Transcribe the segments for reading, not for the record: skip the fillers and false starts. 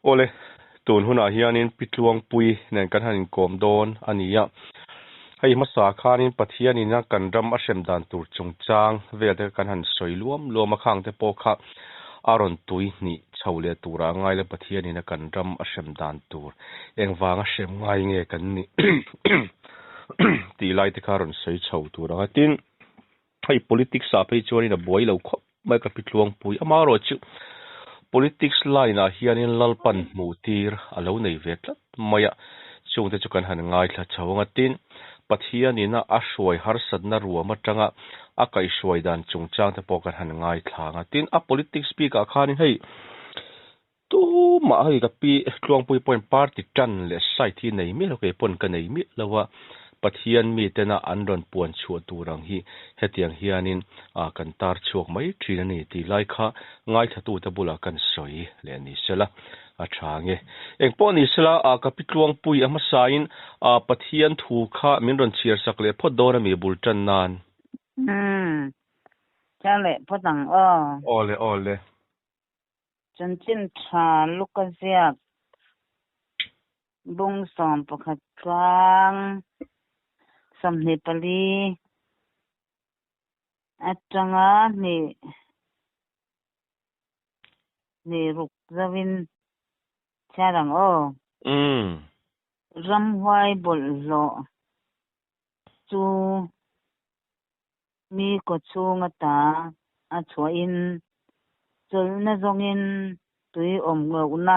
ole tun huna hianin pitluang pui nen kan hanin kom don ania hei masa khanin pathianin na kan ram a hrem dan tur chungchang velde kan han soiluam loma khang te pokha aron tui ni chhole tura ngai le pathianin na kan ram a hrem dan tur engwanga hrem ngai nge kan ni ti lai te kharon sei chho tura tin hei politics a pe chori na boilo kho mai ka pitluang pui amaro chu politics line a hianin lalpan mutir alo nei vetla maya chungte chukan han ngai thla chawanga tin pathianina a hruai har sadna ruama tanga a kai hruai dan chungchang te pokan han ngai thlanga tin a politics speak a khanin hei tu ma hei ka pi tluang pui point party tan le sai thi nei mi lo ke pon ka nei mi lawa pathian mi tena anron puan chu turang hi hetiang hianin a kan tar chuak mai thina ni ti lai kha ngai thatu te bula kan soi le ni sela a thange engpo ni sela a kapitluang pui ama sain a pathian thu kha minron chiar sakle phodora mi bultan nan chale potang ole chanchin tha lukazia bung som pakhat tlang samne pali atanga ni ruk zawin charang ramhwai bollo chu mi ko chunga ta a chuain chulna zongin tui omngona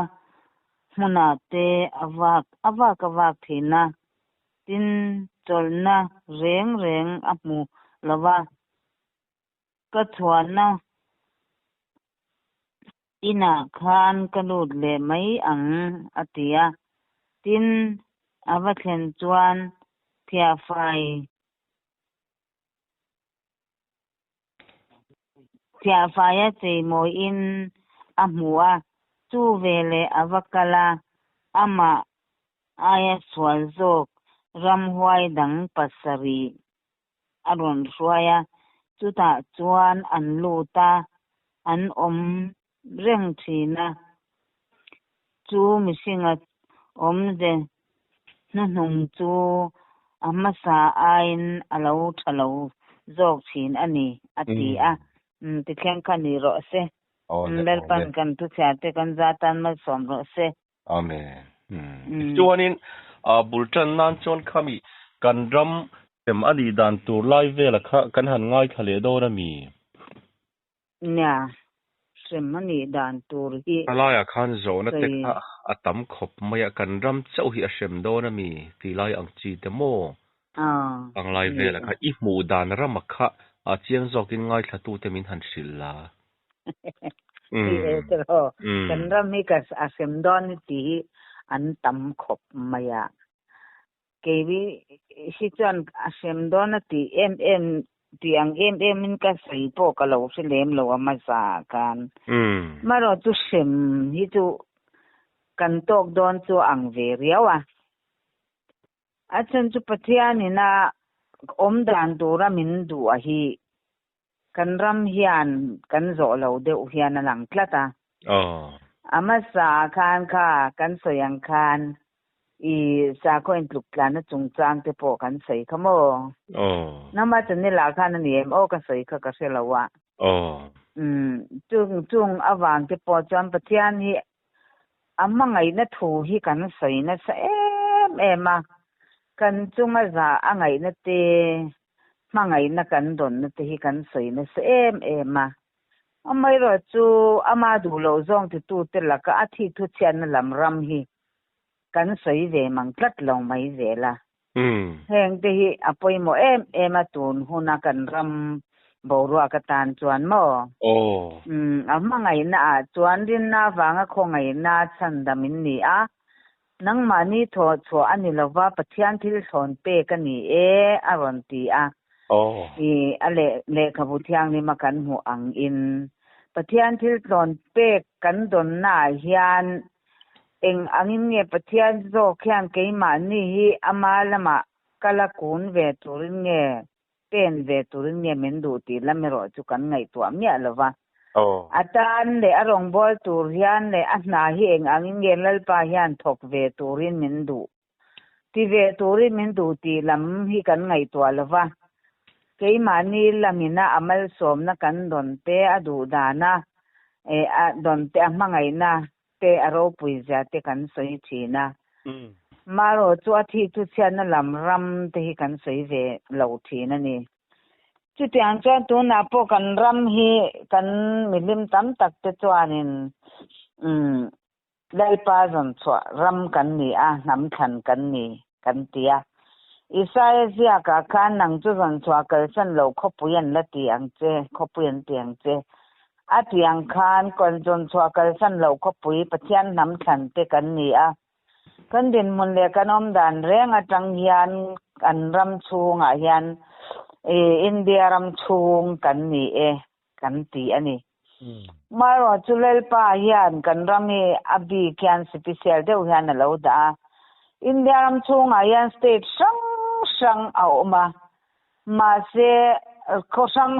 huna te awak thina tin chulna reng amu lawa ka chuana ina khan kalut le mai ang atia tin awathen chuan thia fai che moi in amua chu vele avakala ama aya swalzok ramhwai dang pasari aron ruaya chuta chuan an luta an om reng thina chu misinga om de nanung chu amasa ain alo thalo zok thin ani atia ti khen khani ro se lerpan kan tu chate kan zatan ma som ro se amen chuanin a bultan nan chon khami kan ram tem ani dan tur lai vela kha kan han ngai thale do na mi nya semani dan tur hi alaya khan zo na te kha atam khop maya kan ram chau hi a shem do na mi ti lai ang chi te mo ang lai vela kha I mu dan ram kha a chiang zokin ngai thatu te min han silla kan ram mi ka asem don ti an tam khop maya kewi si chan asem don ti em tiang em min ka sai po ka lo se lem lo ma sa kan maro tu sem hi tu kan tok don chu ang ve riawa achan chu pathiani na om dan dura min du a hi kan ram hian kan zo lo de u hian lang tlata ama sa khan kha kan soyang khan I sa ko in tluk plan chungchang te po kan sei khamo nama chane la khan ni em o ka sei kha ka selawa chung awang te po cham pathian hi amma ngai na thu hi kan sei na sa ema kan chunga za angai na te mangai na kan don na te hi kan sei na sa ema amai ro chu ama du lo zong te tu te la ka athi thu chen na lam ram hi kan sei ve mang tlat lo mai ve la heng te hi apoi mo ema tun huna kan ram borwa ka tan chuan mo amma ngai na chuan din na wanga kho ngai na chan damin ni a nang mani tho cho ani lawa pathian thil thon pe ka ni aron ti a ale le khabu thiang ni ma kan hu ang in pathian thil thon pe kan don na hian eng angin nge pathian zo khyang ke ma ni hi amalama kala kun ve turin nge pen ve turin nge men du ti lamero chu kan ngai tu amya lawa oh atan le arong bol tur hian le a hna hi eng angin nge lalpa hian thok ve turin min du ti ve turin min du ti lam hi kan ngai to lova keimani lamina amal somna kan don te adu dana a don te mangai na te aro puiza te kan soi thina maro chu athi tu chian lam ram te hi kan soi ve lo thina ni chu tiang chuan tu na po kan ram hi kan milim tam tak te chuanin lalpa zon chwa ram kan ni a nam than kan ni kan tia isai zia ka khan nang chu zon chwa kal san lo khopuyan la tiang che khopuyan tiang che a tiang khan kon zon chwa kal san lo khopui pathian nam than te kan ni a kan din mun le kanom dan reng atang hian an ram chunga hian India ram chung kan ni kan ti ani maro chulel pa hian kan rami abi kyan special deuh hian alo da India ram chunga hian state sang ma se ko sang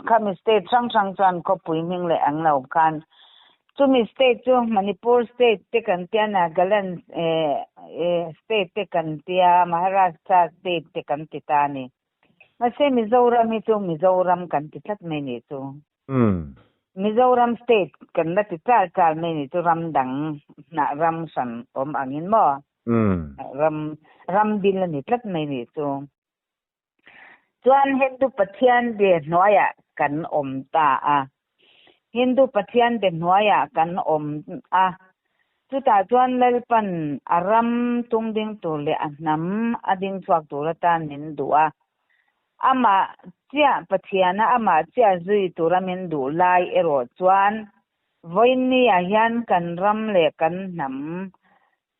kam state sang chan ko puiming le ang lo kan chumi state chu Manipur state te kan tia Nagaland state te kan tia Maharashtra state te kan titani mase Mizoram hi chu Mizoram kan titlat me ni chu Mizoram state kan la tital me ni chu ramdang na ram san angin mo ram bil ni tlat me ni chu chuan Hindu pathian de noya kan ta a Hindu pathian de noya kan a chu ta chuan lalpan aram tungding tur le anam ading chuak turatan nin duwa ama chia pathiana ama chia zui turamin du lai ero chuan voini a hian kan ram le kan nam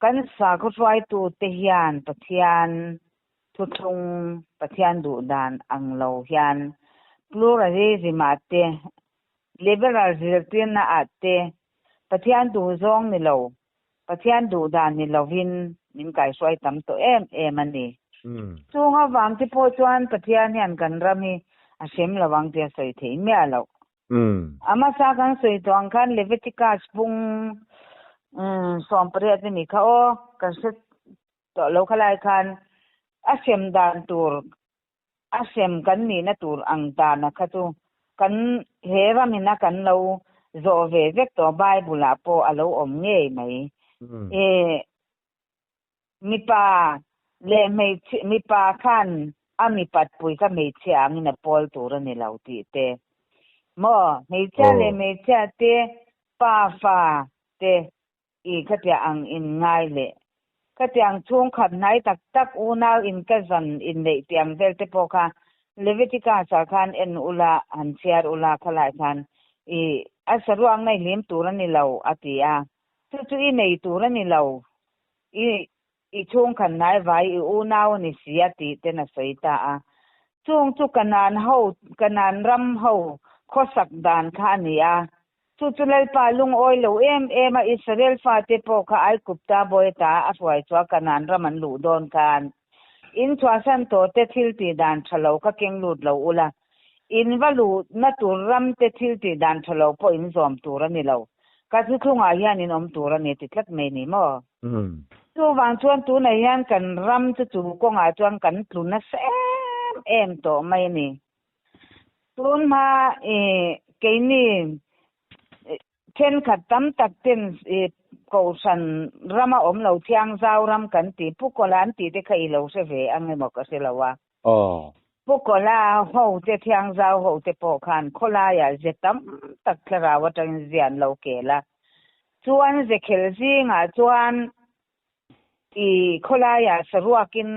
kan sa ko roi tu te hian pathian thuthung pathian du dan anglo hian pluralism ate liberalism na ate pathian du zong ni lo pathian du dan ni lovin min kai swai tam to em ani chunga wang ti po chuan pathian hian kan rami a sem lawang te soi thei me alo ama sa kan soi tong khan Leviticus bung som pre ati ni kha o kan se to lo khalai khan a sem dan tur a sem kan ni na tur ang ta na kha tu kan he ramina kan lo zo ve vek to Bible a po alo om nge mai mi pa le mi pa khan ami pat pui ka me chiang na pol tur ni lo ti te mo me cha le me cha te pa fa te i khatia ang in ngai le khatiang chung khat nai tak unau in ka zan in le tiang vel te po kha Leviticus sa khan en ula han chiar ula khala khan i asaruang nai lim tur ni lo atia chu i nei tur ni lo i chung khan nai vai i unau ni sia ti te na soita a chung chu kanan ram ho khosak dan kha ni a chu lal pa lung oi lo em a Israel fa te po kha ai kupta boy ta a swai chwa kanan raman lu don kan in chwa san to te thil ti dan thalo ka keng lut lo ula in valu na tur ram te thil ti dan thalo po in zom tur ani lo ka chu thunga hian in om tur ani ti tlat me ni mo chu wang chuan tu na hian kan ram chu ko nga chuan kan tluna em to mai ni tun ma ke ni ken khat tam tak ten ko san rama om lo thiang zau ram kan ti pukolan ti te khai lo se ve ang mo ka se lawa pukola ho te thiang zau ho te po khan khola ya je tam tak thara wa tang zian lo ke la chuan je khel ji nga chuan i khola ya saruakin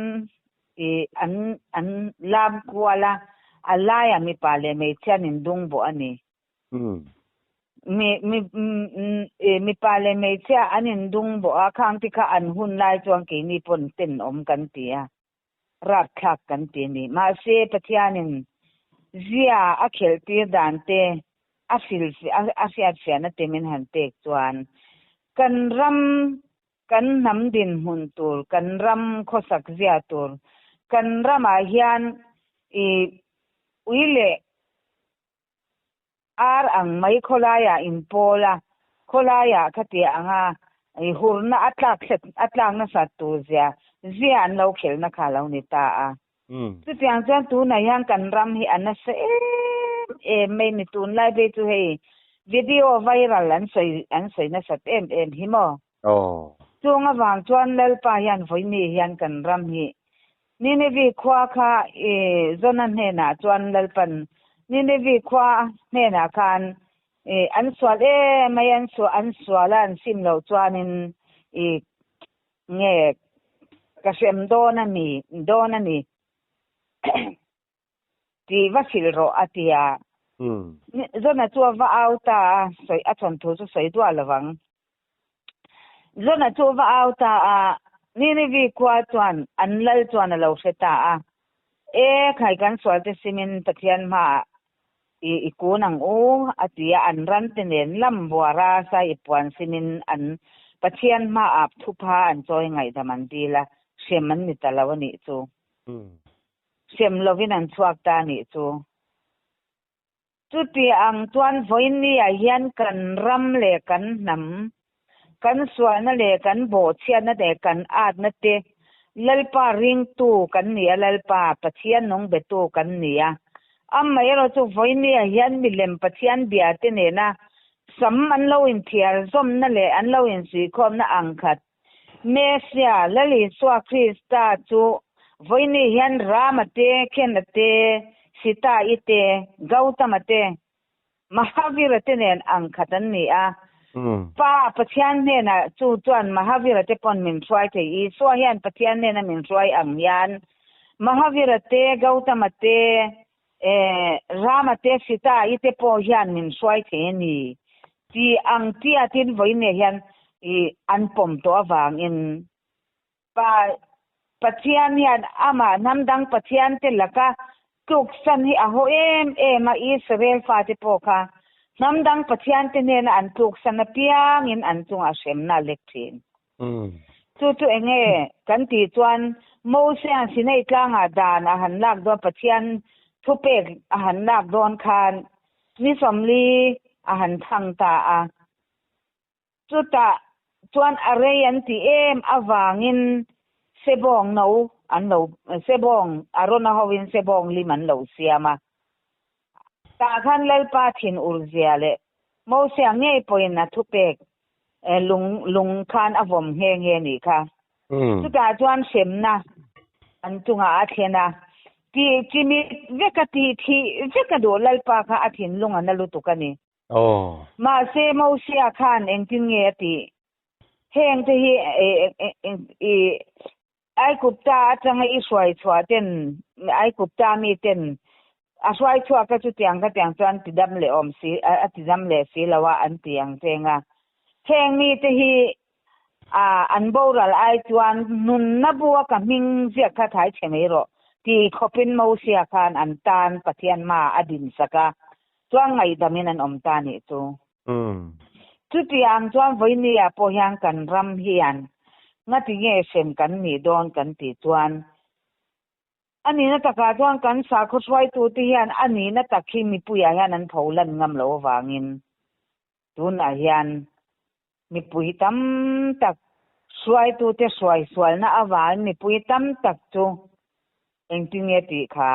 i an lam kwala alaya mi pale me chanin dung bo ani mi pale me cha anin dung bo a khang ti kha an hun lai chuang ke ni pon ten om kan tia rat khak kan ti ni ma se pathianin zia a khel ti dan te a fil a sia na te min han te chuan kan ram kan nam din hun tur kan ram khosak zia tur kan rama hian i uile ar ang mai kholaya in pola kholaya khatia anga ai hurna atlang na satu zia an lo khel na khalo ni ta a tu tiang chan tu na yang kan ram hi an se e mai ni tun lai be tu hei video viral an sei na sat em hi mo chung awang chuan lal pa hian voini hian kan ram hi ni ne vi khwa kha e zonan he na chuan lal pan ni ne vi khwa ne na kan e an swal e mai an swala an sim lo chuan in e nge ka sem dona ni ti vasil ro atia zona chu wa auta soi a chon thu chu soi dua lawang zona chu wa auta a ni vi kwa chuan an lal chuan a lo seta a e khai kan swal te simin pathian ma i kunang u atia an ran te nen lam buara sa i puan simin an pathian ma ap thupa an choi ngai daman dila seman ni talawani chu sem lovin an chuak ta ni chu chuti ang tuan voin ni a hian kan ram le kan nam kan suana le kan bo chian na de kan at na te lalpa ring tu kan ni lalpa pathian nong betu kan ni a mai ro chu voin ni a hian milem pathian bia te ne na sam an lo in thiar zom na le an lo in si khom na ang khat mesia lali swa krista chu voin ni hian ramate khenate sita ite gautamate mahavira te nen ang khatan ni a pa pathian ne na chu chuan mahavira te pon min try te I so hian pathian ne na min try ang yan mahavira te gautamate ramate sita ite po hian min try te ni ti ang ti atin voin ne hian an pom to awang in pa pathian hian ama namdang pathian te laka tuk san hi a ho em a Israel fa te po kha namdang pathian te ne na an tuk san a piang in an chung a sem na lekthin chu enge kan ti chuan mo se an sinai tlanga dan a han lak do pathian thupek a han lak don khan ni somli a han thang ta a chu ta chuan are an ti em awangin sebong no an lo sebong arona howin sebong liman lo siama ta khan lalpa thin urzia le mo se ange poin na thupek lung khan avom he ni kha chu ta chuan semna an tunga a thena ti chimi veka do lalpa kha athin lunga na lutukani ma se mo sia khan engtin nge ti heng te hi ai kupta atanga I swai chwa ten ai kupta mi ten a swai chwa ka chu tiang chuan tidam le om si a tidam le si lawa an tiang tenga heng mi te hi an boral ai chuan nun na buwa ka ming zia kha thai chemei ro ti khopin mo sia khan an tan pathian ma adin saka chuan ngai damin an om ta ni chu chu tiang chuan voini a po hyang kan ram hian ngati nge sem kan ni don kan ti chuan ani na taka chuan kan sa khu swai tu ti hian ani na takhi mi puya hian an tholan ngam lo wangin tun a hian mi pui tam tak swai tu te swal na awan mi pui tam tak chu engtinge ti kha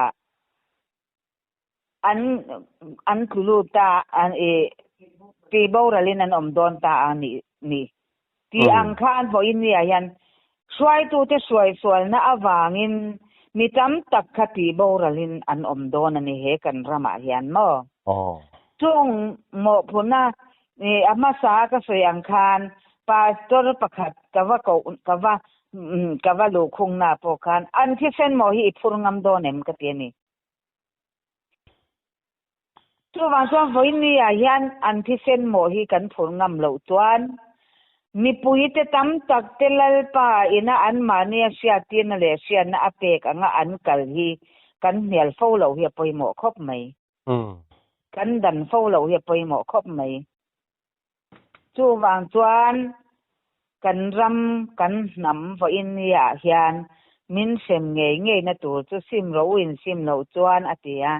an kulu ta an ti boralin an om don ta ani ni ti ang khan voin ni ayan swai tu te swal na awangin mi tam tak khati boralin an om don ani he kan rama hian mo chung mo phuna ni ama sa ka soyang khan pastor pakhat kawa lo khung na po khan an thi sen mo hi phurngam don em ka ti ni chu wa chuan voin ni ayan an thi sen mo hi kan phurngam lo chuan mi pui te tam tak te lalpa ina an mania sia tin le sia na apek anga an kal hi kan hnial fo lo hi poimo khop mai kan dan fo lo hi poimo khop mai chu wang chuan kan ram kan nam vo in ya hian min sem nge na tur chu sim ro chuan atia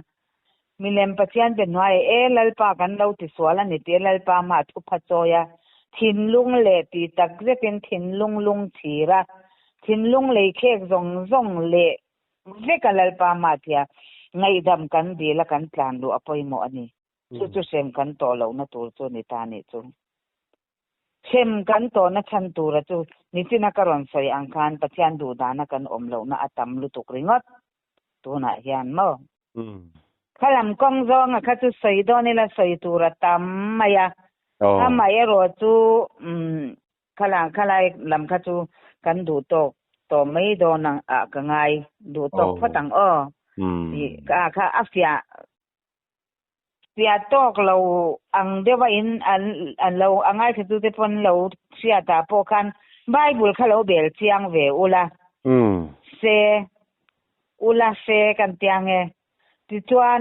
milem pathian ben hoi lalpa kan lo ti swala ni te lalpa ma thu phachoya thinlung le ti tak zekin thinlung thira thinlung le khek zong le veka lalpa ma thia ngai dam kan di la kan plan lu apoi mo ani chu sem kan to lo na tur chu ni ta ni chu sem kan to na chan tur chu ni tina karon soi angkhan pathian du dana kan om lo na atam lu tuk ringot tu na hian mo khalam kong zong a kha chu sei do ni la sei tur tam maya amaya ro chu khalai lam kha chu kan du to mai do nang a ka ngai du to phatang ka kha afia tia tok lo ang dewa in an lo angai thu te pon lo sia ta po khan bible khalo bel chiang ve ula se kan tiang e ti chuan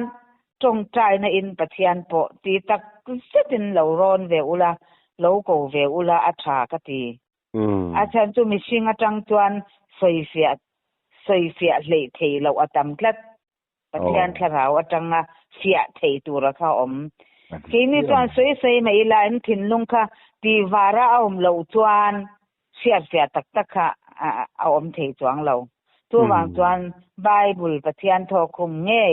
tong trai na in pathian po ti tak setin lo ron ve ula lo ko ve ula a tha ka ti a chan chu mi singa tang chuan soi fia le thei lo atam tlat pathian tharau atanga fia thei tura kha om kini chuan soi mai la in thinlung kha ti wara om lo chuan fia tak kha a om thei chuang lo tu wang chuan bible pathian tho khum nge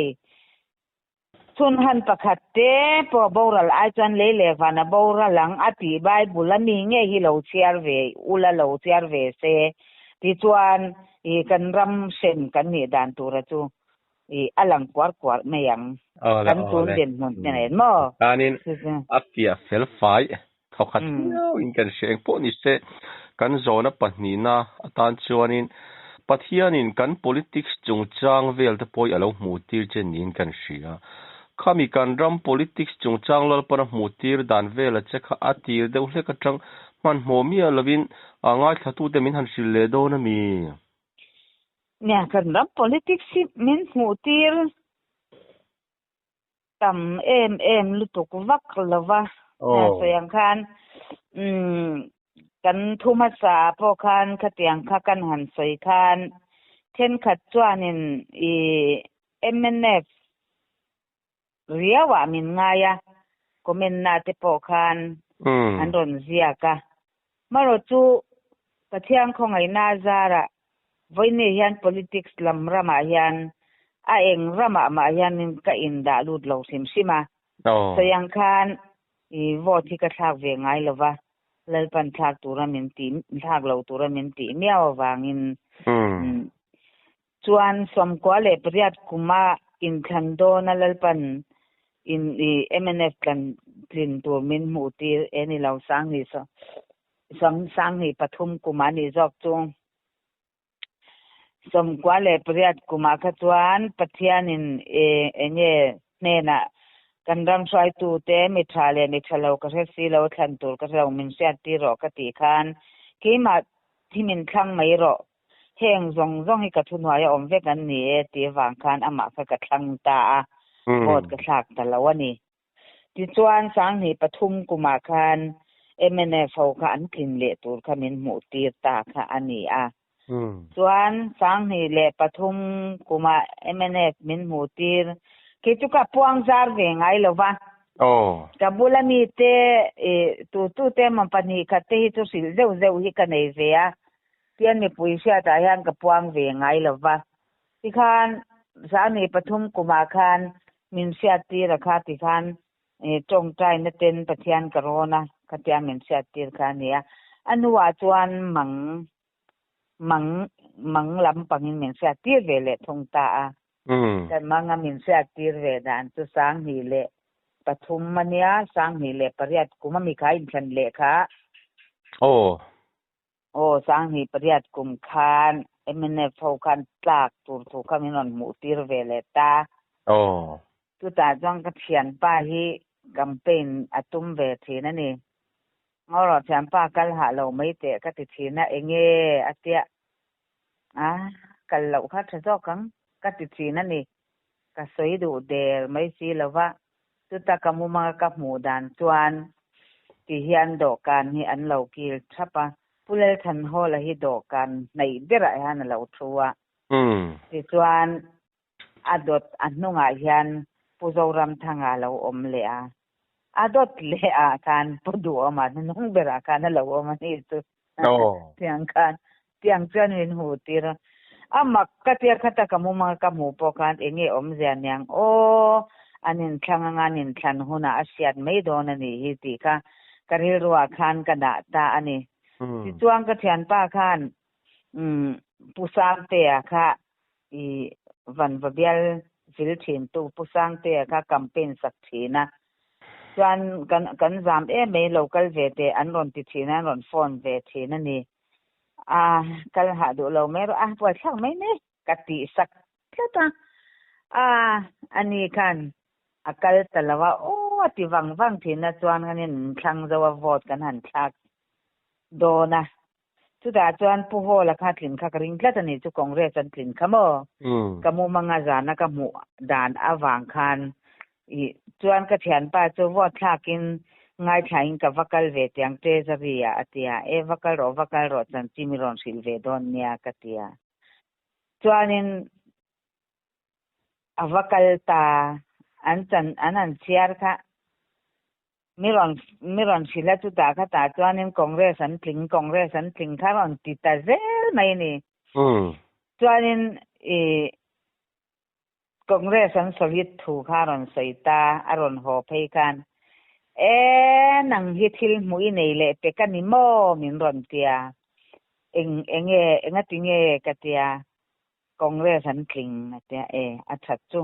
chun han pakhat te po boral ai chuan le vana boral lang ati bible ani nge hi lo chiar ve ula lo chiar ve se ti chuan I kan ram sem kan ni dan tura chu I alang kwar mayang kan tun den mon ne mo anin afia fel fai khokhat in kan sheng po ni se kan zona pahnina atan chuanin pathianin kan politics chungchang vel te poi alo mutir chen nin kan shia khami kan ram politics chungchang lol para mutir dan vel che kha atir deuh hle ka tang man momi alovin angai thatu te min han sil le do na mi nya kan ram politics min mutir tam em lutuk vak lova na sayang khan kan thuma sa po khan khatiang kha kan han soi khan then khat chuanin I MNF riawa min ngaya komen na te po khan andon zia ka maro chu pathiang khongai na zara voine hian politics lam rama hian a eng rama ma hian ka inda lut lo simsima sayang khan I vote ka thak ve ngai lova lalpan thak turamin ti thak lo turamin ti miaw wangin chuan som kwale priat kuma in thando na lalpan in MNF kan tin tur min muti eni lo sang ni so sang ni pathum kuma ni jok chung som kwale priat kuma kha chuan pathianin enge nena kan ram sai tu te mi thalo ka si lo than tur ka lo min sia ti ro ka ti khan ke ma thimin thlang mai ro heng zong hi ka thunwa ya om ve kan ni ti wang khan ama ka thlang ta bot ka thak ta lawani ti chuan sang ni pathum kuma khan MNF ho ka an thin le tur kha min mu ti ta kha ani a chuan sang ni le pathum kuma MNF min mu tir ke chu ka puang zar ve ngai lova ka bulami te tu te man pani ka te hi chu sil zeu hi ka nei ve a pian mi puisia ta hian ka puang ve ngai lova ti khan sang ni pathum kuma khan min sia ti ra kha ti khan tong trai na ten pathian corona ka tia min sia ti kha nia anuwa chuan mang lam pangin min sia ti ve le thong ta a kan manga min sia ti ve dan chu sang hi le pathum mania sang hi le pariat kuma mi khai than le kha sang hi pariat kum khan MNF ho khan tlak tur thu kaminon mu tir ve le ta tu ta jong ka thian pa hi campaign atum ve thina ni ngoro thian pa kal ha lo mai te ka ti thina enge atia kal lo kha tho kang ka ti thina ni ka soi du der mai si lova tu ta ka mu ma ka mu dan chuan ti hian do kan hi an lo kil thapa pulel than ho la hi do kan nei dera han lo thuwa ti chuan adot anunga hian pu zo ram thanga lo om le a dot le kan pu du ma nung bera kan lo om ni tu tiang chuan in hu tira amak ka tia khata kamuma kamu po kan enge om zian yang o anin thanga nin than huna asiat mei don ani hi ti ka karil ruwa khan kada ta ani ti chuang ka thian pa khan pusang te kha i van vabial zil thin tu pusang te kha campaign sak thina chuan kan zam mei local ve te an ron ti thina ron phone ve thina ni kal ha do lo mero pwa thang mai ne kati sak thata ani kan akal talawa ati wang thina chuan nganin thlang zawa vote kan han thak dona chu da chuan pu ho la kha thlin kha ring tlat ani chu congress an thlin khamo kamu manga jana ka mu dan awang khan i chuan ka thian pa chu vote thakin ngai thain ka vakal ve tiang te zavia atia vakal ro chan chimiron sil ve don nia katia chuanin avakal ta an chiar kha miron sila tu ta kha ta chuanin congress an tling kha ron ti ta zel mai ni chuanin congress an soviet thu kha ron soita aron ho phei kan nang hi thil mui nei le pe kan ni mo min ron tia enge tinge katia congress an tling atia athat chu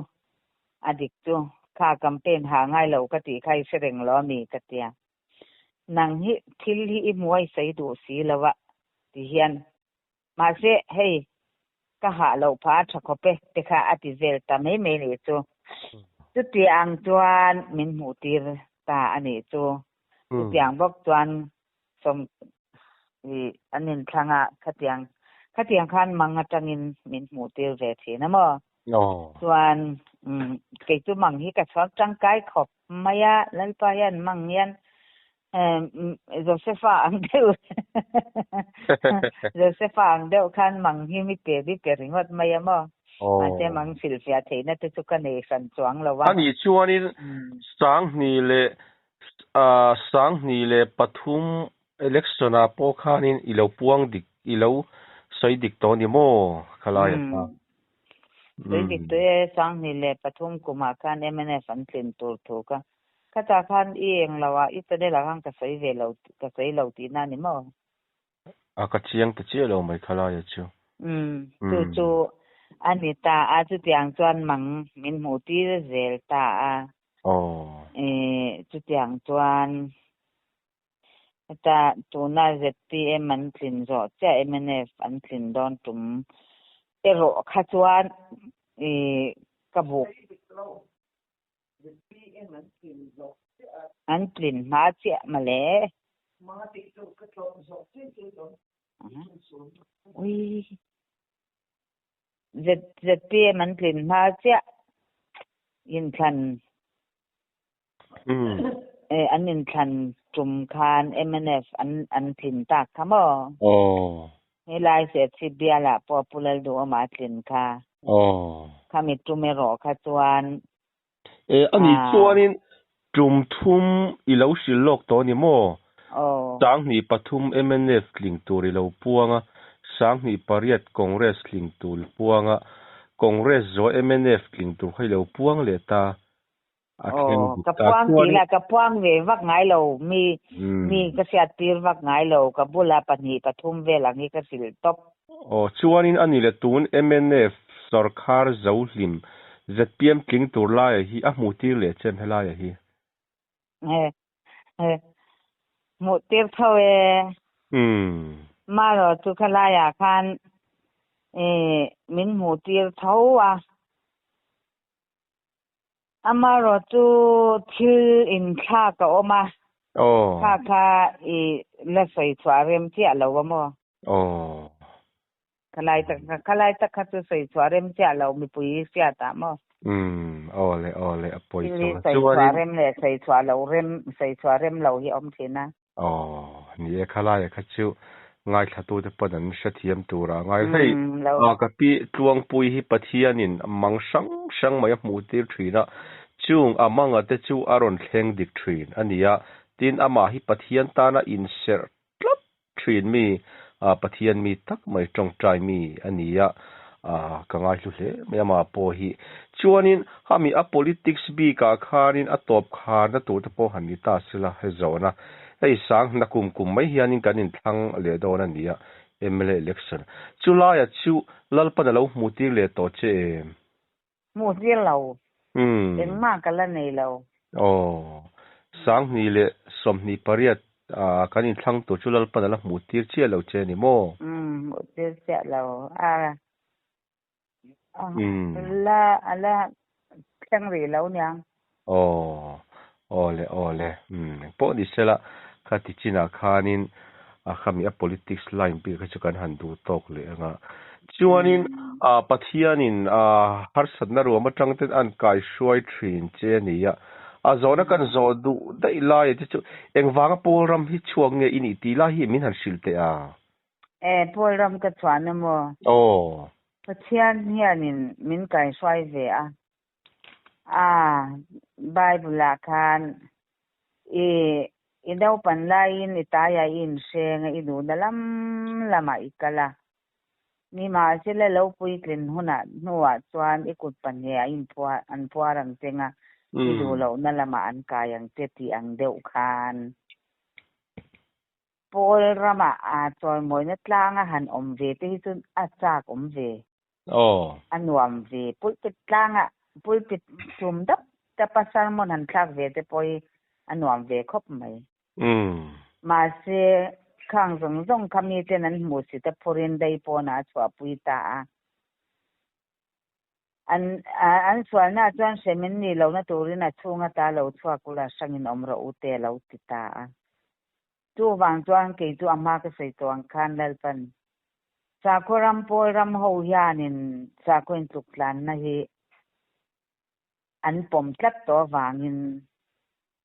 adik chu kha campaign ha ngai lo ka ti khai sereng lo mi katia nang hi thil hi i muai sei du si lawa ti hian ma se hei ka ha lo pha thakope te kha ati zel ta mai mai ni chu ti ang chuan min mu tir ta ani chu tiang bok chuan som anin thanga khatiang khan manga tangin min mu tir ve thina mo chuan ke chu mang hi ka chak chang kai khop maya lalpa yan mang yan Josepha ang deu khan mang hi mi pe ringot maya mo ate mang silfia theina te chu ka nei san chuang lawa ani chuani sang ni le pathum election a po khanin ilo puang dik ilo soi dik to ni mo khalaya ta soi dik te sang ni le pathum kuma khan MNF an tlen tur thoka kata khan eng lawa itane la hang ka sei ve lo ka sei lo ti na ni mo ka chiang te che lo mai khalaya chu chu anita a chu tiang chuan mang min mu ti zel ta chu tiang chuan ta tuna ZPM an thlin zo cha MNF an thlin don tum ero kha chuan kabuk an thlin ma che male ZPM an thlin ma che in than an in than tum khan MNF an thlin tak khamo helai se chibiala popular do ma thlin kha khami tumero kha chuan ani chuanin tum thum ilo silok to ni mo sang ni pathum MNF tling tur ilo puanga sang ni pariat congress tling tur puanga congress zo MNF tling tur khoi lo puang le ta ka puang ve vak ngai lo mi ka sia tir vak ngai lo ka bula pani pathum ve lang hi ka sil top chuanin ani le tun MNF sarkar zo hlim ZPM tling tur la hi a mu tir le chem hela hi mu tir thawe ma ro tu khala ya khan min mu tir thawa amaro tu thil in kha ka oma kha la sai chwarem chi alo mo khalai ta kha tu sai chwarem chi alo mi pui sia ta mo ole apoi sai chwarem le sai chwalo rem sai chwarem lo hi om thina ni khalai kha chu ngai thatu te padan sathiam tura ngai hei ka pi tluang pui hi pathianin mang sang mai mu tir thina chung amanga te chu aron thleng dik thin ania tin ama hi pathian ta na in ser tlap thin mi pathian mi tak mai tong trai mi ania kangai lu hle me ama po hi chuanin hami a politics bi ka khanin a top kha na tu te po han ni ta sila he zona hei sang na kum mai hianin kanin thang le do na nia MLA election July a chu lalpa da lo mutir le to che mutir lo eng ma kala nei lo sang ni le som ni pariat kanin thang to chu lalpa da la mutir che lo che ni mo mutir che lo la thang ri lo nyang ole po di sela khati china khanin khami a politics line bi ka chukan han du tok le nga chuanin pathianin har sadna ro ma tangten an kai shuai thin che niya zona kan zo du dai lai chu engwanga polram hi chuang nge ini ti la hi min han silte polram ka chuan mo pathian hianin min kai shuai ve Bible khan idau pan lain itaya in seng idu dalam lama ikala ni ma sila lo pui tlin huna nuwa chuan ikut pan he in an puarang tenga idu lo na lama an kayang teti ang deu khan pol rama choi moi na tlanga han ve te hi chun chak ve anuam ve pulpit tlanga pulpit chum dap ta pasar mon han thak ve te poi anuam ve khop mai ma se khang zong khami te nan mu si ta foreign dai po na chwa pui ta an chwa na chuan semin ni lo na turina chunga ta lo chwa kula sangin omro ute lo ti ta tu wang chuan ke tu ama ka sei to ang khan lalpan cha koram poram ho hianin cha koin tuklan na hi an pom tlat to wangin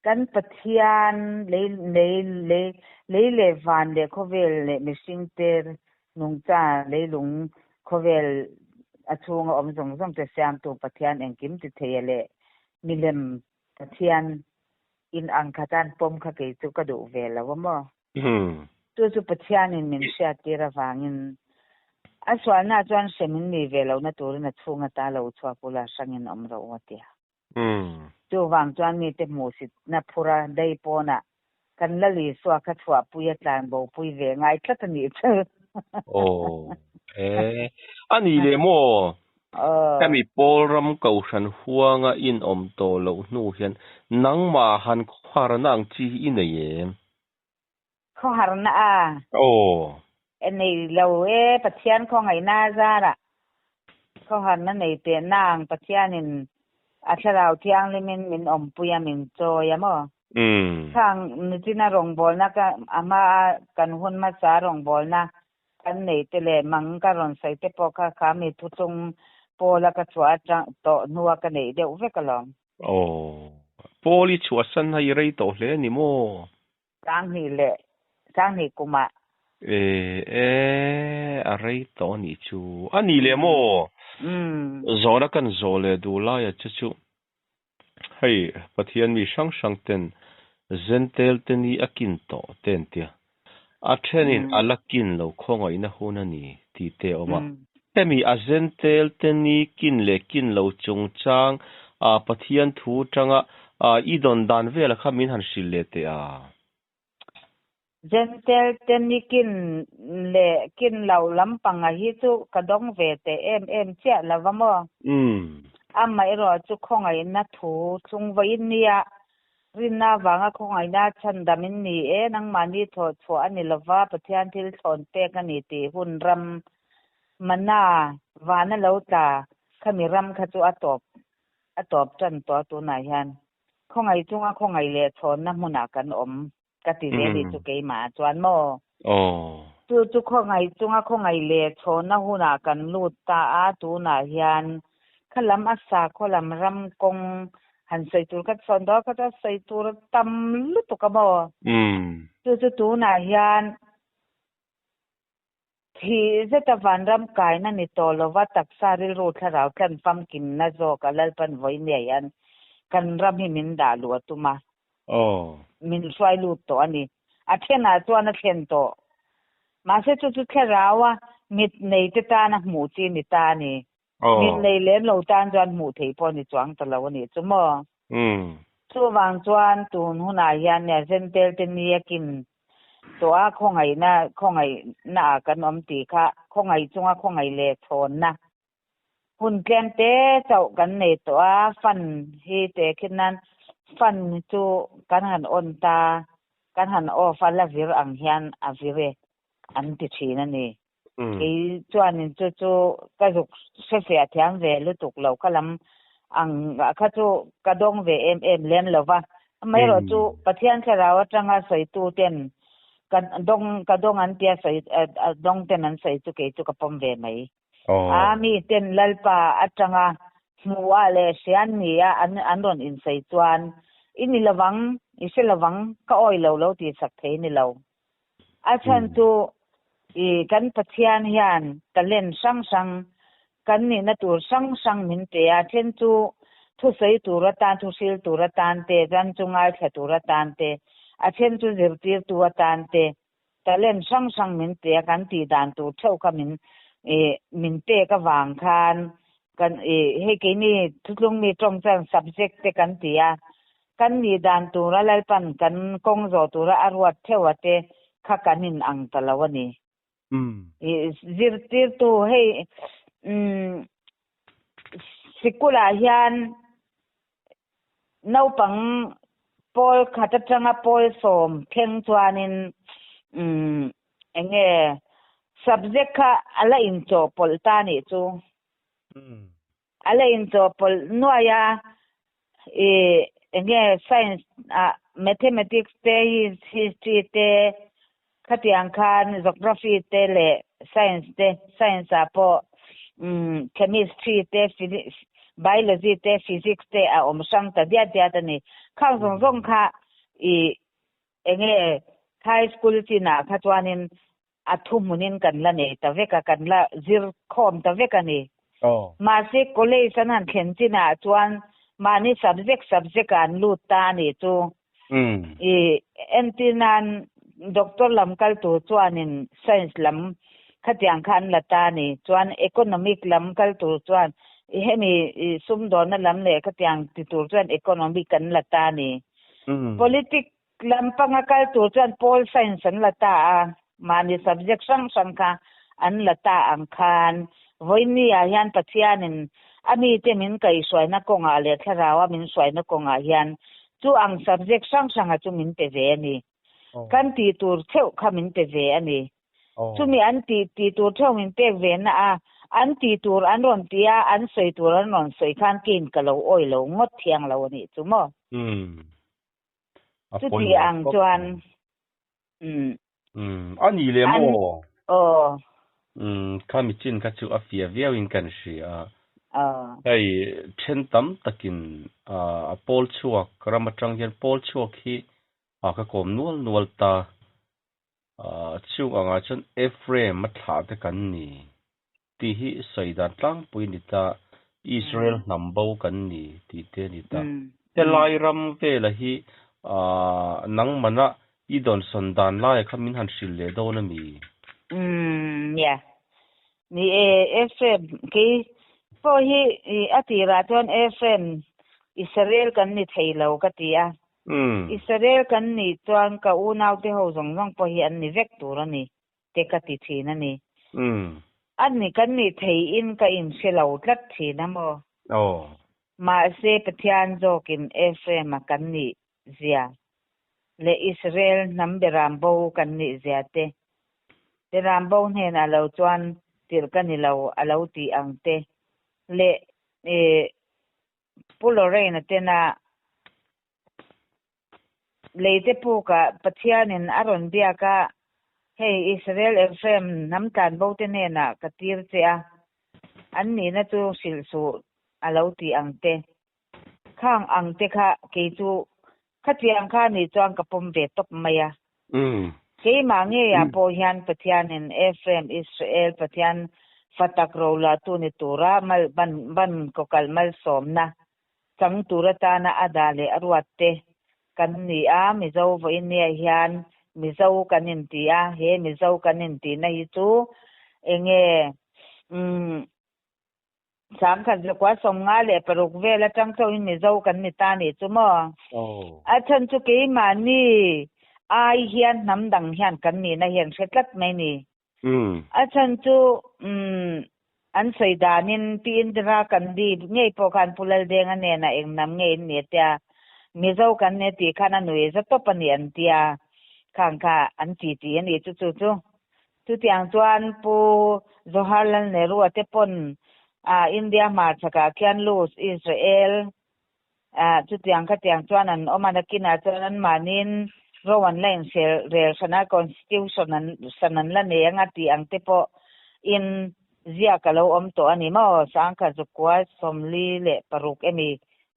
kan pathian le van le khovel le missing ter nung cha le lung khovel achunga om zong te siam tu pathian engkim ti thele milem pathian in ang khatan pom kha ke chu ka du ve lawamo tu pathian in min sha tira wangin aswa na chuan semin ni ve lo na turina chunga ta lo chwa pula sangin omro watia tu wang chuan mi te mu sit na phura dai pona kan lali swa kha chwa puya tlan bo pui ve ngai tlat ni che ani le mo kami polram kau san huanga in om to lo nu hian nangma han khwarnang chi in ye kho harna nei lo pathian kho ngai na zara kho harna nei te nang pathianin atharau thiang limin min om puya min choya mo khang nitina rong bol na ka ama kan hun ma cha rong bol na kan nei te le mang ka ron sai te po kha mi thu chung pola ka chwa to nuwa ka nei de uve ka long poli chwa san hai rei to hle ni mo sang hi kuma a rei to ni chu ani le mo zona kan zole du la ya chu hei pathian mi sang ten zentel teni akin to ten tia a thenin alakin lo khongai na hunani ti te oma temi a zentel teni kin le kin lo chung chang pathian thu tanga idon dan vela khamin han sil le te zentel teni kin le kin lo lampang hi chu kadong ve te em che lawamo amma ero chu khongai na thu chung vai nia rina wanga khongai na chandamin ni nang mani tho ani lova pathian thil thon pe ka ni ti hun ram mana wana lauta khami ram kha chu atop chan to na hian khongai chunga khongai le thon na muna kan om ka ti le ni chu ke ma chuan mo chu khongai chunga khongai le thon na huna kan lut ta tu na hian khalam asa kholam ram kong han sei tur ka son do ka sei tur tam lu to ka mo chu tu na hian thi zeta van ram kai na ni to lova tak saril ro tharau kan pam kin na zo ka lalpan voi ne yan kan ram hi min da lu atuma min swai lu to ani a thena to na thlen to ma se chu therawa mit nei te ta na mu chi ni ta ni mit nei len lo tan jan mu thei po ni chuang ta lo ni chumo chu wang chuan tun huna hian ne zentel te ni yakin to a khongai na kan om ti kha khongai chunga khongai le thon na hun ken te chau kan nei to a fan hi te khinan fan chu kan han on ta kan han o fa la vir ang hian a vire an ti thina ni ke chuan in chu ka dục se fe athiang ve lu tuk lo kalam ang kha chu ka dong ve em len lova mai ro chu pathian kharawa tanga sai tu ten ka dong an tia sai dong ten an sai chu ke chu ka pom ve mai mi ten lalpa atanga muwa le sian ni a an ron in sai chuan ini lawang ise lawang ka oi lo ti sak thei ni lo a chan tu kan pathian hian talen sang kan ni na tur sang min te a chen chu thu sei tur tan thu sil tur tan te ran chungai kha tur tan te a chen chu zir tir tu tan te talen sang min te kan ti dan tu thau ka min te ka wang khan kan he ke ni thutlung mi trong chang subject te kan ti a kan ni dan tu ra lai pan kan kong zo tu ra arwat thewate kha kanin ang talawani zir tu hey sikula hian naupang pol khata changa pol som theng chuanin enge subject kha ala in cho pol ta ni chu ala in cho pol noya enge science mathematics te history te khatiang khan geography te le science apo chemistry te biology te physics te a omsang ta dia ta ni khang zong kha enge high school china kha chuanin athumunin kan la ne ta veka kan la zir khom ta veka ni ma se college an khen china chuan mani subject an lu ta ni chu entinan doctor lam kal tu chuanin science lam khatiang khan la ta ni chuan economic lam kal tu chuan hemi sum don na lam le khatiang ti tur chuan economic kan la ta ni politics lam panga kal tu chuan pol science an la ta mani subject sang kha an la ta ang khan voini a hian pathianin ami te min kai soina konga le tharawa min soina konga hian chu ang subject sang a chu min te ve ni kan ti tur theu kha min te ve ani chumi an ti tur theu min te ve na an ti tur an ron tia an soi tur an ron soi khan kin ka lo oi lo ngot thiang lo ni chumo chu ti ang chuan ani le mo kami chin ka chu afia viewing kan shi ai chen tam takin a pol chuak ramatang hian pol chuak hi ka kom nual ta chu anga chon Ephraim matha te kan ni ti hi saidan tlang pui ni ta Israel nambo kan ni ti te ni ta te lai ram ve la hi nang mana idon sondan lai khamin han sil le do na mi ya ni Ephraim ki fo hi atira ton Ephraim Israel kan ni thailo ka tia Israel kan ni chuan ka unaw te ho zong po hi an ni vek tur ani te ka ti thina ni an ni kan ni thei in ka in selo tlat thina mo ma se pathian jokin Ephraim kan ni zia le Israel nam be rambo kan ni zia te rambo ne na lo chuan tir kan ni lo alo ti ang te le pulore na te na leite puka pathianin aron dia ka hey Israel Ephraim nam tan bo te ne na katir che a an ni na chu sil su alo ti ang te khang ang te kha ke chu khatiang kha ni chuang ka pom ve top maya ke ma nge ya po hian pathianin Ephraim Israel pathian fatak rola tu ni tura mal ban ko kalmal somna chang turata na adale arwatte kan ni a mi zo vo in ne hian mi zo kanin ti a he mi zo kanin ti na hi chu enge sam khan le kwa som nga le paruk vela tang cho in mi zo kan ni ta ni chu mo a chan chu ke ma ni ai hian nam dang hian kan ni na hian setlat mai ni a chan chu an saidanin ti indra kan di ngei po kan pulal deng ane na eng nam ngei ne tia mi zo kan ne ti khana nui za to pani an tia khang kha an ti ti ani chu tu tiang chuan pu Jawaharlal Nehru ate pon India ma chaka kyan lose Israel chu tiang chuan an omanakin a chuan an manin rowan line rel sana constitution an sanan la ne anga ti ang te po in zia kalo om to ani mo sang kha zukwa somli le paruk emi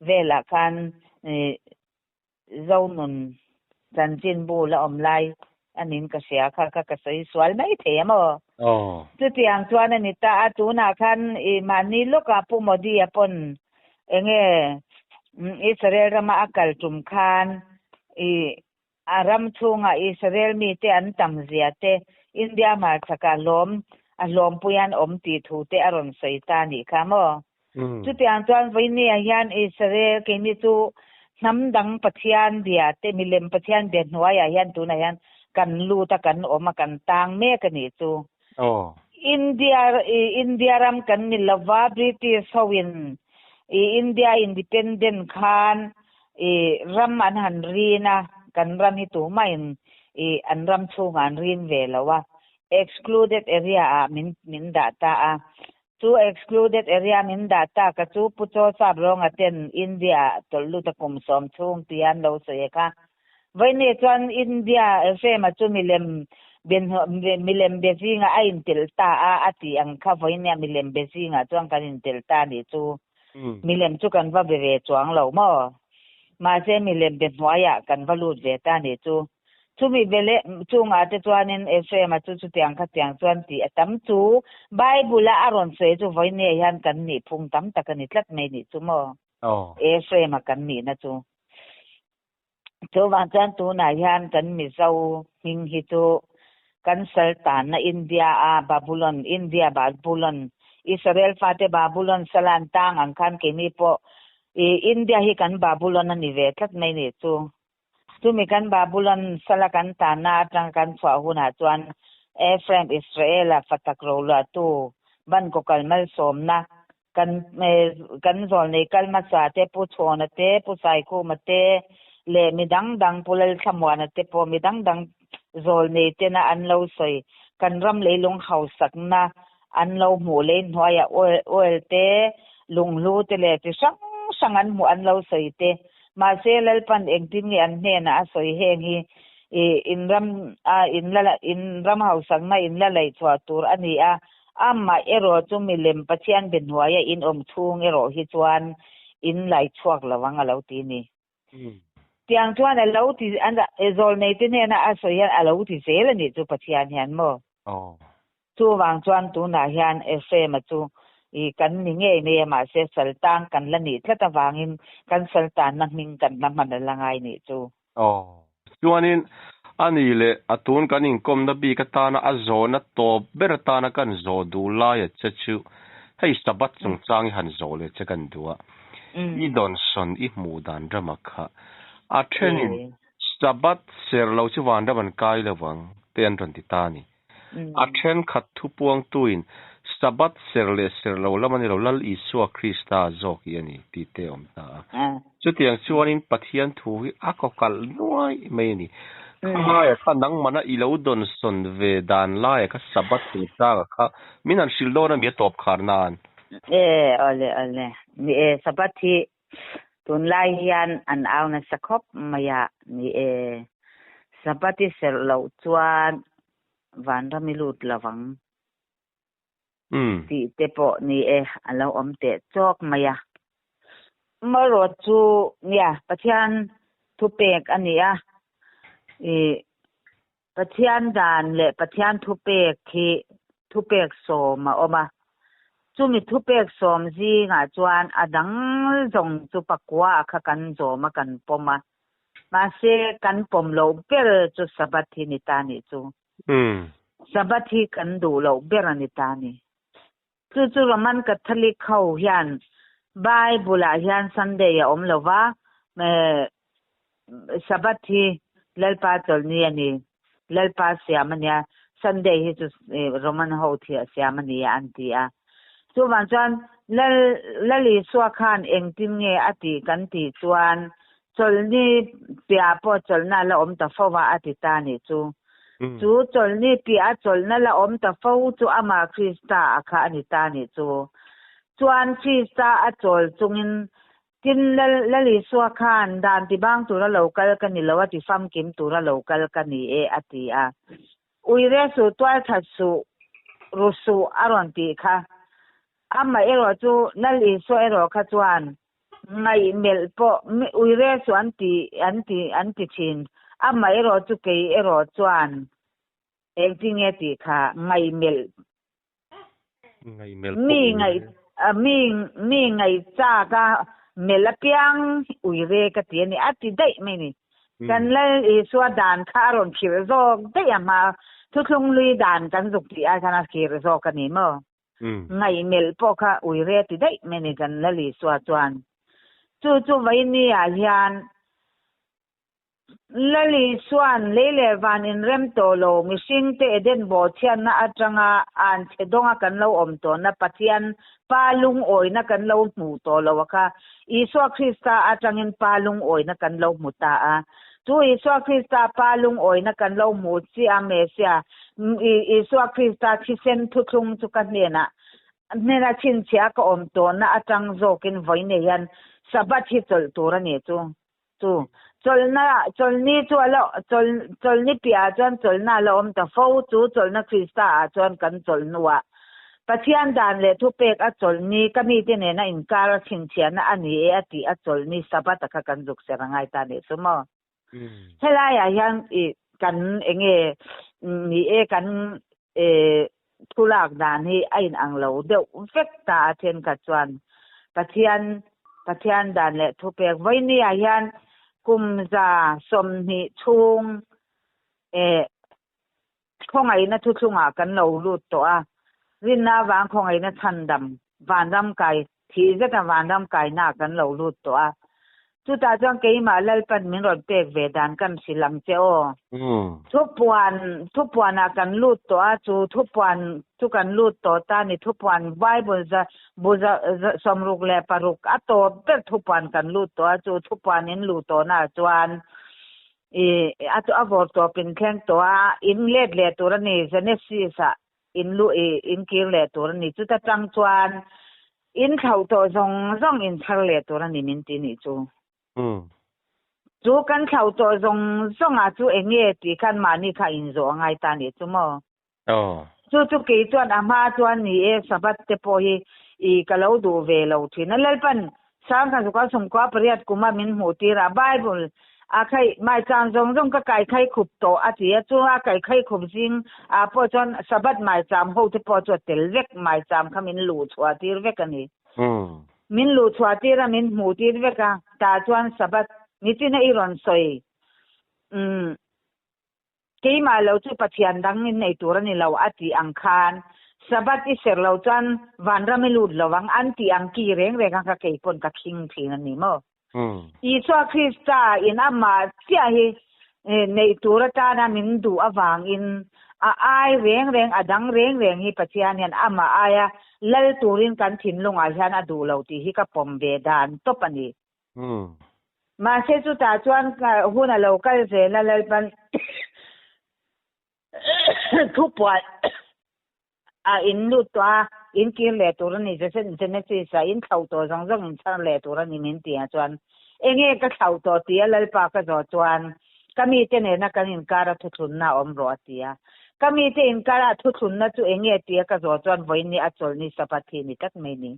vela kan zonun janjin bu la omlai anin ka sia kha ka sai swal mai the mo tu tiang chuan ani ta atuna khan e mani loka pu modi apon enge Israel rama akal tum khan aram chunga Israel mi te an tam zia te India ma chaka lom a lom puyan om ti thu te aron saitani khamo chu tiang chuan voini hian Israel ke ni chu nam dang pathian dia te milem pathian de hnuaya hian tu na hian kan lu ta kan oma kan tang me ka ni chu India ram kan ni lava British howin India independent khan ram an han rina kan ram hi tu main an ram chunga an rin velawa excluded area min data chu excluded area min data ka chu pucho sab rong aten India tollu ta kum som chung tian lo se ka voine chuan India fe ma chu milem bezinga ain tilta ati ang kha voine milem bezinga chuang kan in tilta ni chu milem chu kan va beve chuang lo mo ma se milem be hwaya kan valut ve ta ni chu mi bele chunga te chuanin fe ma chu tiang kha tiang chuan ti atam chu bible aron se chu voine hian kan ni phung tam takani tlat mai ni chu mo fe ma kan ni na chu wang chan tu na hian kan mi zo hing hi chu kan sultan na India Babylon Israel fate Babylon salan tang ang kan ke ni po India hi kan Babylon ani ve tlat mai ni chu mi kan Babylon salakan ta na tang kan chwa huna chuan Ephraim Israel fatakro la tu ban ko kalmal somna kan zol nei kalma sa te pu chona te pu sai ku mate le midang dang pulal thamwana te po midang dang zol nei te na an lo soi kan ram leilung hausak na an lo mu le hnoya oil te lunglu te le ti sangan mu an lo soi te ma se lal pan engtin ni an ne na soi heng hi in ram hausak na in la lai chwa tur ani amma ero chu milem pathian ben hnuaya in om thung ero hi chuan in lai chuak lawanga lo ti ni tiang chuan a lo ti an zol nei te ne na asoyan a lo ti zel ani chu pathian hian mo chu wang chuan tu na hian fe ma chu kan ni nge me ma se saltang kan la ni thlata wangin kan saltan na hming kan na man langai ni chu chuanin ani le atun kanin kom na bi katana azona to beratana kan zo du la ya chachu hei sabat chung chang han zo le chakan duwa I don son I mu dan ramakha a thenin sabat ser lo chi wan da ban kai lawang ten ron ti tani a then khat thu puang tuin sabat ser lo lamani lo lal Isua Krista zok yani ti te om ta chu tiang chuanin pathian thu hi akokal nuai mai ni khamaya khanang mana I lo don son ve dan lai ka sabat tu ta kha minan shildona mi top kharnan ole ni sabat hi tun lai hian an auna sakop maya ni sabati ser lo chuan van ramilut lawang ti te po ni alo om te chok maya maro chu nia pathian thu pek ania pathian dan le pathian thu pek so ma oma chu mi thu pek som ji nga chuan adang zong chu pakwa kha kan zo ma kan poma ma se kan pom lo ber chu sabathi ni ta ni chu sabathi kan du lo ber ani ta ni chu roman catholic khau hian bible a hian sunday ya om lova me sabathi lalpa tolni ani lalpa siamania sunday hi chu roman ho thia siamani anti a chu wan chuan lali swa khan engtin nge ati kan ti chuan cholni pia po cholna la om ta fowa ati ta ni chu cholni pia cholna la om ta fo chu ama krista akha ani ta ni chu chuan krista a chol chungin tin lali swa khan dan ti bang tura local kan ni lawa ti fam kim tura local kan ni e ati a uire su twal thatsu rusu aron ti kha amma ero chu lali so ero kha chuan ngai mel po uire su anti chin amma ero chu ke ero chuan engting e ti kha ngai mel mi ngai cha ka melapiang uire ka ti ni ati dai mai ni kan lali so dan kha ron khir zo dai ama thuklung lui dan kan zuk ti a kana khir zo ka ni mo ngai mel po kha uire ti dai mai ni kan lali so chuan chu vai ni a hian lali swan lele van in rem to lo mishing te eden bo thian na atanga an chedonga kan lo om to na pathian palung oi na kan lo mu to lo kha iso krista atangin palung oi na kan lo muta a tu iso krista palung oi na kan lo mu chi a mesia iso krista thisen thuklung chu kan nena chin chia ka om to na atang zokin voine yan sabat hi tol tura ne tu cholni chu alo cholni pia chuan cholna lo om ta fo chu cholna krista a chuan kan cholnuwa pathian dan le thu pek a cholni kami te ne na inkar thin chiana ani e ati a cholni sabat ka kan juk serangai ta ne sumo hela ya yang i kan enge ni e kan tulak dan hi ain ang lo deuh vek ta then ka chuan pathian dan le thu pek voini a hian kumza somni chung khongai na thu thunga kan lo lut to a rinna wang khongai na thandam wandam kai thi zata wandam kai na kan lo lut to a chu ta jang ke ma lal pan min ron pek ve dan kan silang cheo thu puan a kan lut to a thu puan chu kan lut to ta ni thu puan bible za boza somruk le paruk a to per thu puan kan lut to a chu thu puan in lut to na chuan a to avor to pin khen to a in let le to ni genesis a in lu in kir le to ni chu ta tang chuan in thau to zong in thar le to ni min ti ni chu chu kan thau to zong a chu enge ti khan mani kha in zo ngai ta ni chu mo chu ke chuan ama chuan ni e sabat te po hi I kalau du ve lo thina lalpan sang kan ka som kwa priat kuma min hu ti ra bible a khai mai chang zong ka kai khai khup to a ti chu a kai khai khup jing a po chon sabat mai cham ho te po cho tel vek mai cham khamin lu chwa tir vek ani min lu chwa tira min hu tir veka ta chuan sabat nitina iron soi ke ma lo chu pathian dang in nei tur ani lo ati ang khan sabat I ser lo chuan vanra me lut lowang anti ang ki reng ka ke pon ka king thin ani mo I so krista in amma tia hi nei tur ta na min du awang in a ai reng adang reng hi pathian yan ama aya lal turin kan thin lunga hian adu lo ti hi ka pom ve dan to pani ma se chu ta chuan huna local ze lalal pan thu poi a in lu to in kin le tur ni je sen ne chi sa in thau to jong in chan le tur ni min ti a chuan enge ka thau to ti lal pa ka zo chuan kami te ne na kan in kara thu thun na om ro tia kami te in kara thu thun na chu enge ti ka zo chuan voi ni a chol ni sapathi ni tak mai ni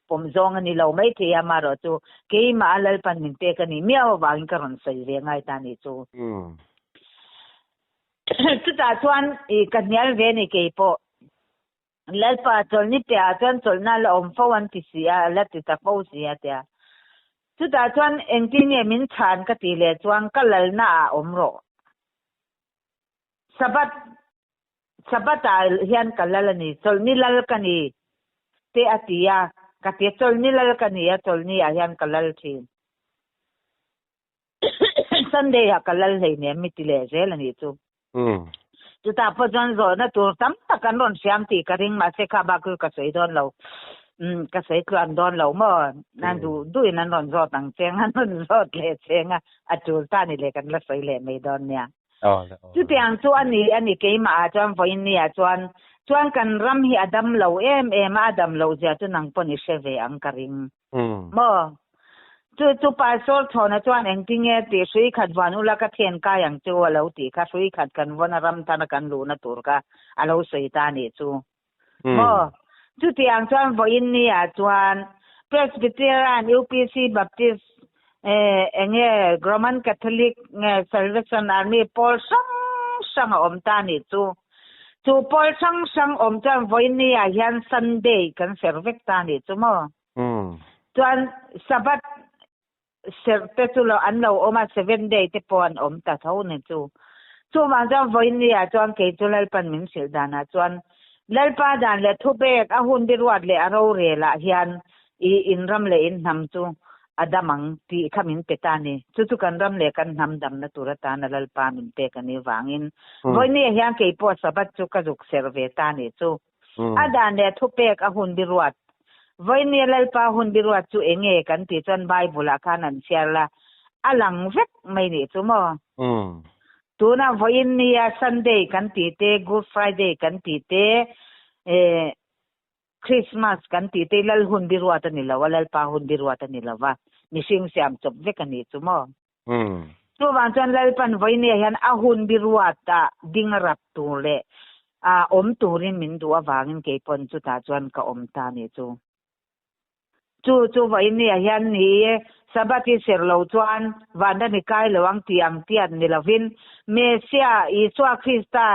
pom zong ani lo mai the ama ro chu ke ma lal pan min te ka ni miaw wang ka ron sai ve ngai ta ni chu chu ta chuan I kanyal ve ni ke po lalpa tolni tia chuan tolna la om fo an ti sia la ti ta fo sia tia chuta chuan engti nge min chan ka ti le chuan ka lalna a om ro sabata hian ka lalani tolni lal ka ni te atia ka te tolni lal ka ni a tolni a hian ka lal thin Sunday ha ka lal hei ne mi ti le zel ani chu chuta po chuan zo na tur tam takan ron siam ti ka ring ma se kha ba ku ka sei don lo ka sei ku an don lo mo nan du in an ron zo tang cheng an ron zo le chenga a tur ta ni le kan la sei le me don nia chu tiang chu ani ke ma chuan voin nia chuan kan ram hi adam lo em adam lo ja chu nang poni sheve ang ka ring mo chu pa sol thona chuan engtinge ti sui khat wanu la ka then ka yang chu lo ti kha sui khat kan wana ram tan kan lu na tur ka alo sei ta ni chu mo chu tiang chuan voin nia chuan Presbyterian UPC Baptist enge Roman Catholic Salvation Army Paul sang om ta ni chu Paul sang om chuan voin nia hian Sunday kan servek ta ni chu mo chuan sabat te chu lo an lo oma 7 day te pon om ta tho ne chu ma jang voin nia chuan ke chu lal pan min sil dana chuan lalpa dan le thu bek a hun dirwat le a ro re la hian I in ram le in nam chu adamang ti khamin petani chu kan ram le kan nam dam na turata na lalpa min pe kan ni wangin voin nia hian ke po sabat chu ka juk serve ta ni chu adan le thu bek a hun dirwat voin nia lalpa hun dirwat chu enge kan ti chuan bible a khan an share la alang vek mai ni chu mo tuna voin nia Sunday kan ti te Good Friday kan ti te Christmas kan ti te lal hun dirwat ni la walal pa hun dirwat ni la wa mising siam chop vek ani chu mo chu wan chan lal pan voin nia hian a hun dirwat ta ding rap tu le a om turin min du awangin ke pon chu ta chuan ka om ta ni chu voin nia hian ni sabati serlo chuan wanda ni kai lawang tiang tian ni lovin mesia Isua Krista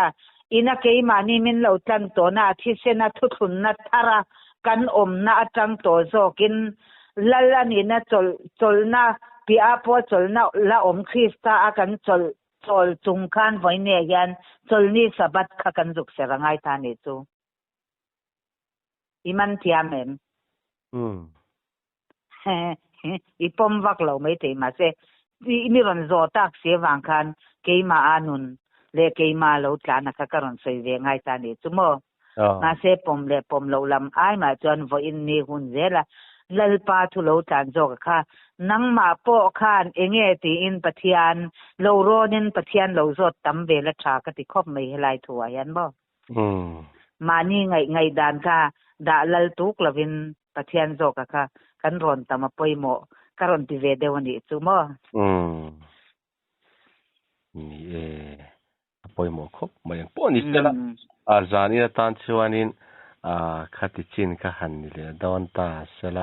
ina ke mani min lo tlan to na thi sena thu thun na thara kan om na atang to zokin lalani na chol na pi apo chol na la om Krista a kan chol chung khan voin nia hian chol ni sabat kha kan juk serangai ta ni chu iman tiamem ipom vak lo mai te ma se ni ron zo tak se wang khan ke ma anun le ke ma lo tlan kha karon sei ve ngai ta ni chu mo na se pom lo lam ai ma chuan voin ni hun zela lalpa thu lo tlan zo kha nang ma po khan enge ti in pathian lo ronin pathian lo zot tam ve la tha ka ti khop mai helai thua yan bo mani ngai dan kha da lal tuk lovin pathian zo kha kan ron tama poimo karon ti ve dewani chu mo ni poimo khop mai poni tela azani tan chuanin khati chin ka han ni le don ta sela